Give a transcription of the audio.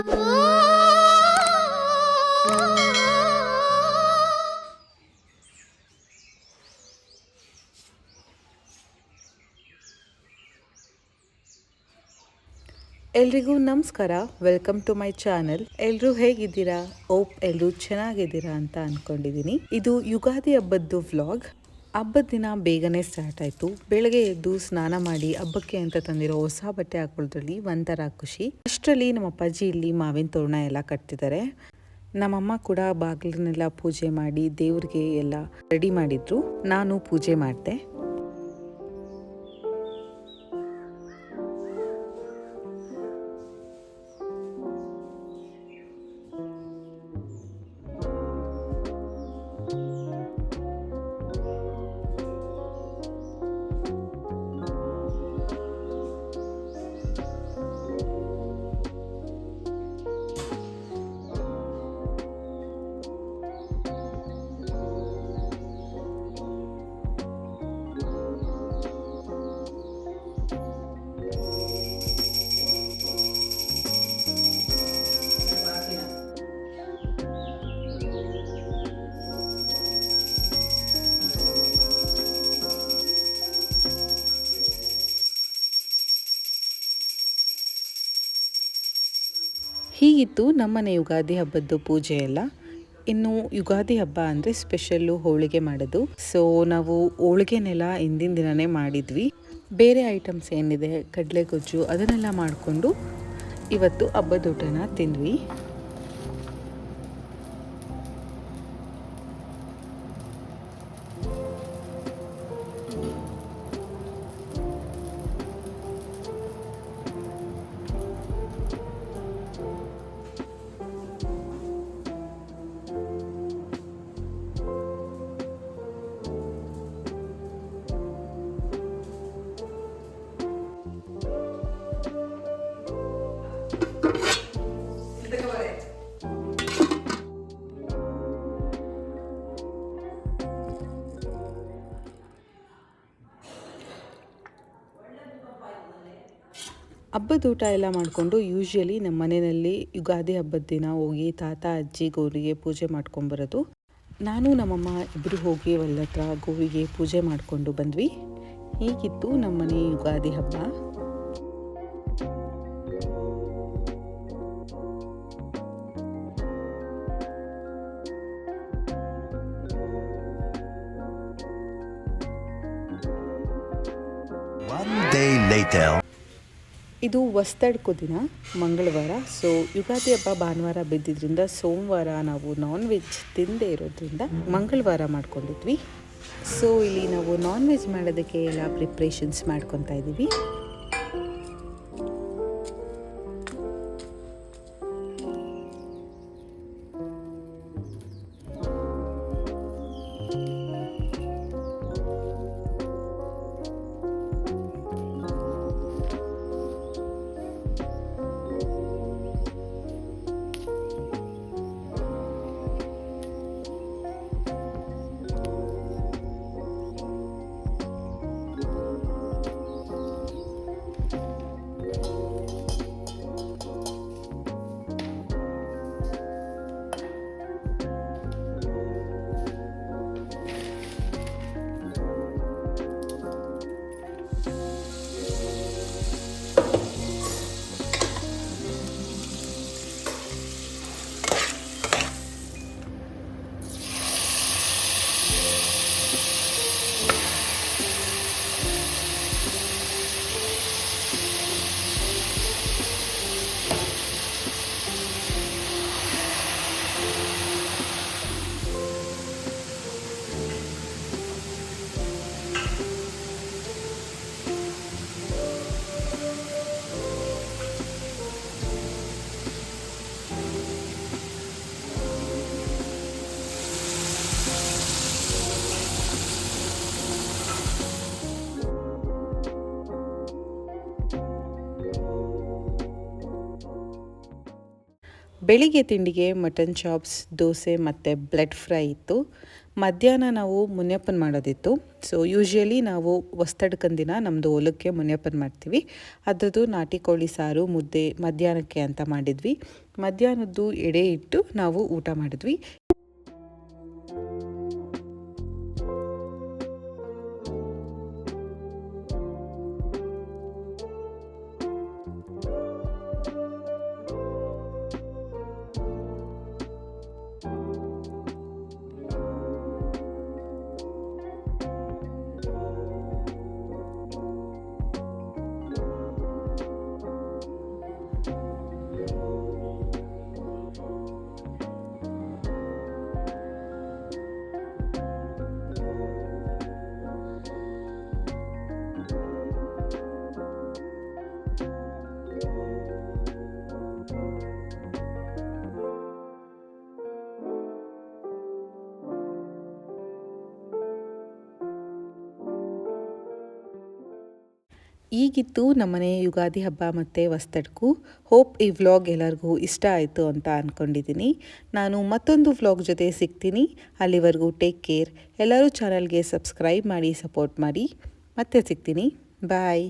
ಎಲ್ರಿಗೂ ನಮಸ್ಕಾರ, welcome to my channel. ಎಲ್ಲರೂ ಹೇಗಿದ್ದೀರಾ? ಓಪ್ ಎಲ್ಲರೂ ಚೆನ್ನಾಗಿದ್ದೀರಾ ಅಂತ ಅಂದ್ಕೊಂಡಿದ್ದೀನಿ. ಇದು ಯುಗಾದಿ ಹಬ್ಬದ್ದು ವ್ಲಾಗ್. ಹಬ್ಬದ ದಿನ ಬೇಗನೆ ಸ್ಟಾರ್ಟ್ ಆಯಿತು. ಬೆಳಗ್ಗೆ ಎದ್ದು ಸ್ನಾನ ಮಾಡಿ ಹಬ್ಬಕ್ಕೆ ಅಂತ ತಂದಿರೋ ಹೊಸ ಬಟ್ಟೆ ಹಾಕೊಳ್ಳೋದ್ರಲ್ಲಿ ಒಂಥರ ಖುಷಿ. ಅಷ್ಟರಲ್ಲಿ ನಮ್ಮ ಅಪ್ಪಾಜಿ ಇಲ್ಲಿ ಮಾವಿನ ತೋರಣ ಎಲ್ಲ ಕಟ್ತಿದ್ದಾರೆ. ನಮ್ಮಮ್ಮ ಕೂಡ ಬಾಗಿಲನ್ನೆಲ್ಲ ಪೂಜೆ ಮಾಡಿ ದೇವ್ರಿಗೆ ಎಲ್ಲ ರೆಡಿ ಮಾಡಿದ್ರು. ನಾನು ಪೂಜೆ ಮಾಡಿದೆ. ಹೀಗಿತ್ತು ನಮ್ಮನೆ ಯುಗಾದಿ ಹಬ್ಬದ್ದು ಪೂಜೆ ಎಲ್ಲ. ಇನ್ನು ಯುಗಾದಿ ಹಬ್ಬ ಅಂದರೆ ಸ್ಪೆಷಲ್ಲು ಹೋಳಿಗೆ ಮಾಡೋದು. ಸೊ ನಾವು ಹೋಳಿಗೆನೆಲ್ಲ ಹಿಂದಿನ ದಿನವೇ ಮಾಡಿದ್ವಿ. ಬೇರೆ ಐಟಮ್ಸ್ ಏನಿದೆ ಕಡಲೆ ಗೊಜ್ಜು ಅದನ್ನೆಲ್ಲ ಮಾಡಿಕೊಂಡು ಇವತ್ತು ಹಬ್ಬದ ಊಟನ ತಿಂದ್ವಿ. ಹಬ್ಬದ ಊಟ ಎಲ್ಲ ಮಾಡಿಕೊಂಡು ಯೂಶ್ವಲಿ ನಮ್ಮ ಮನೆಯಲ್ಲಿ ಯುಗಾದಿ ಹಬ್ಬದ ದಿನ ಹೋಗಿ ತಾತ ಅಜ್ಜಿ ಗೋವಿಗೆ ಪೂಜೆ ಮಾಡ್ಕೊಂಬರೋದು. ನಾನು ನಮ್ಮಮ್ಮ ಇಬ್ಬರು ಹೋಗಿ ಹೊಲದ ಹತ್ರ ಗೋವಿಗೆ ಪೂಜೆ ಮಾಡಿಕೊಂಡು ಬಂದ್ವಿ. ಹೀಗಿತ್ತು ನಮ್ಮನೆ ಯುಗಾದಿ ಹಬ್ಬ. One day later. ಇದು ಹೊಸ್ತಡ್ಕೋ ದಿನ, ಮಂಗಳವಾರ. ಸೊ ಯುಗಾದಿ ಹಬ್ಬ ಭಾನುವಾರ ಬಿದ್ದಿದ್ದರಿಂದ ಸೋಮವಾರ ನಾವು ನಾನ್ ವೆಜ್ ತಿಂದೇ ಇರೋದ್ರಿಂದ ಮಂಗಳವಾರ ಮಾಡ್ಕೊಂಡಿದ್ವಿ. ಸೊ ಇಲ್ಲಿ ನಾವು ನಾನ್ ವೆಜ್ ಮಾಡೋದಕ್ಕೆ ಎಲ್ಲ ಪ್ರಿಪ್ರೇಷನ್ಸ್ ಮಾಡ್ಕೊತಾ ಇದ್ದೀವಿ. ಬೆಳಿಗ್ಗೆ ತಿಂಡಿಗೆ ಮಟನ್ ಚಾಪ್ಸ್, ದೋಸೆ ಮತ್ತು ಬ್ಲೆಡ್ ಫ್ರೈ ಇತ್ತು. ಮಧ್ಯಾಹ್ನ ನಾವು ಮುನಿಯಪ್ಪನ್ ಮಾಡೋದಿತ್ತು. ಸೊ ಯೂಶ್ವಲಿ ನಾವು ಹೊಸ್ತಡ್ಕನ ದಿನ ನಮ್ಮದು ಹೊಲಕ್ಕೆ ಮುನಿಯಪ್ಪನ್ ಮಾಡ್ತೀವಿ. ಅದರದ್ದು ನಾಟಿ ಕೋಳಿ ಸಾರು ಮುದ್ದೆ ಮಧ್ಯಾಹ್ನಕ್ಕೆ ಅಂತ ಮಾಡಿದ್ವಿ. ಮಧ್ಯಾಹ್ನದ್ದು ಎಡೆ ಇಟ್ಟು ನಾವು ಊಟ ಮಾಡಿದ್ವಿ. ಈಗಿತ್ತು ನಮ್ಮನೆ ಯುಗಾದಿ ಹಬ್ಬ ಮತ್ತು ಹೊಸ್ತಡ್ಕು. ಹೋಪ್ ಈ ವ್ಲಾಗ್ ಎಲ್ಲರಿಗೂ ಇಷ್ಟ ಆಯಿತು ಅಂತ ಅಂದ್ಕೊಂಡಿದ್ದೀನಿ. ನಾನು ಮತ್ತೊಂದು ವ್ಲಾಗ್ ಜೊತೆ ಸಿಗ್ತೀನಿ. ಅಲ್ಲಿವರೆಗೂ ಟೇಕ್ ಕೇರ್. ಎಲ್ಲರೂ ಚಾನಲ್ಗೆ ಸಬ್ಸ್ಕ್ರೈಬ್ ಮಾಡಿ ಸಪೋರ್ಟ್ ಮಾಡಿ. ಮತ್ತೆ ಸಿಗ್ತೀನಿ. ಬಾಯ್.